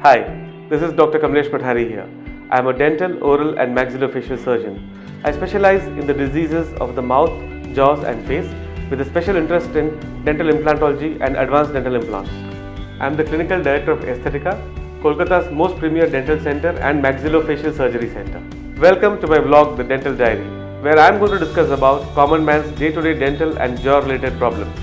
Hi, this is Dr. Kamlesh Kothari here. I am a dental, oral and maxillofacial surgeon. I specialize in the diseases of the mouth, jaws and face with a special interest in dental implantology and advanced dental implants. I am the clinical director of Aesthetica, Kolkata's most premier dental center and maxillofacial surgery center. Welcome to my vlog, The Dental Diary, where I am going to discuss about common man's day-to-day dental and jaw-related problems.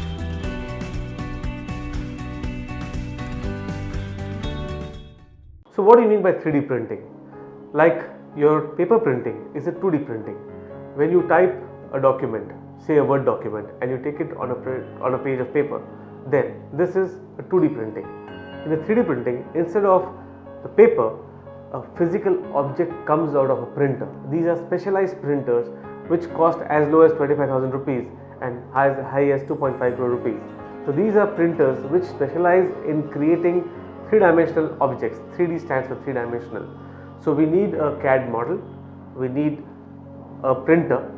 So what do you mean by 3D printing? Like your paper printing is a 2D printing. When you type a document, say a Word document, and you take it on a page of paper, then this is a 2D printing. In a 3D printing, instead of the paper, a physical object comes out of a printer. These are specialized printers which cost as low as 25,000 rupees and as high as 2.5 crore rupees. So these are printers which specialize in creating three-dimensional objects. 3D stands for three-dimensional. So we need a CAD model, we need a printer.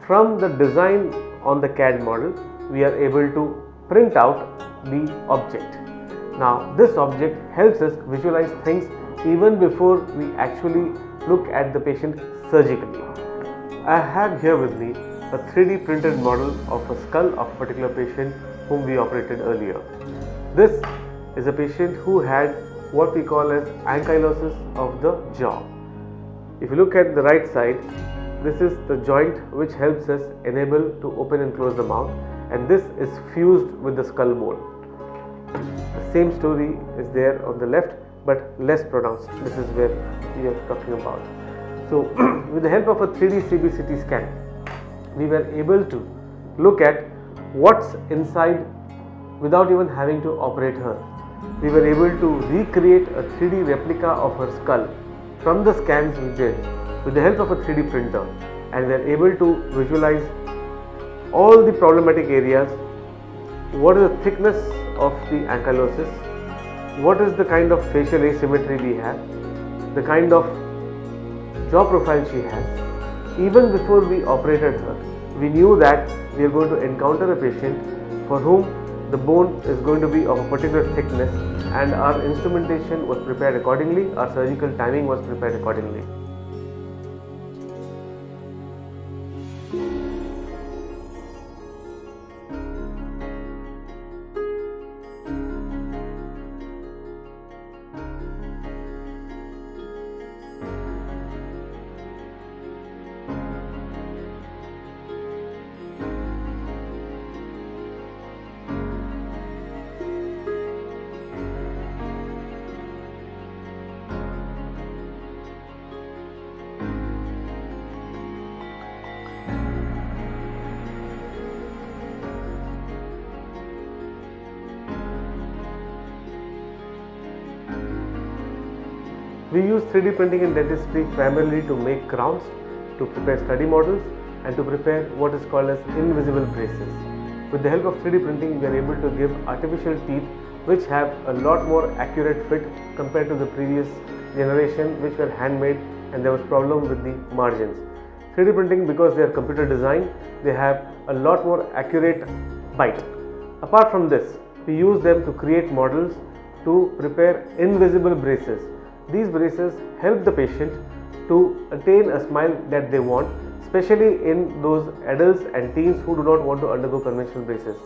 From the design on the CAD model, we are able to print out the object. Now this object helps us visualize things even before we actually look at the patient surgically. I have here with me a 3D printed model of a skull of a particular patient whom we operated earlier. This is a patient who had what we call as ankylosis of the jaw. If you look at the right side, this is the joint which helps us enable to open and close the mouth, and this is fused with the skull bone. The same story is there on the left, but less pronounced. This is where we are talking about. So with the help of a 3D CBCT scan, we were able to look at what's inside without even having to operate her. We were able to recreate a 3D replica of her skull from the scans we did with the help of a 3D printer, and we are able to visualize all the problematic areas. What is the thickness of the ankylosis? What is the kind of facial asymmetry we have? The kind of jaw profile she has. Even before we operated her, we knew that we are going to encounter a patient for whom the bone is going to be of a particular thickness, and our instrumentation was prepared accordingly, our surgical timing was prepared accordingly. We use 3D printing in dentistry primarily to make crowns, to prepare study models, and to prepare what is called as invisible braces. With the help of 3D printing, we are able to give artificial teeth which have a lot more accurate fit compared to the previous generation which were handmade, and there was problem with the margins. 3D printing, because they are computer designed, they have a lot more accurate bite. Apart from this, we use them to create models to prepare invisible braces. These braces help the patient to attain a smile that they want, especially in those adults and teens who do not want to undergo conventional braces.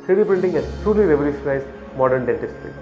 3D printing has truly revolutionized modern dentistry.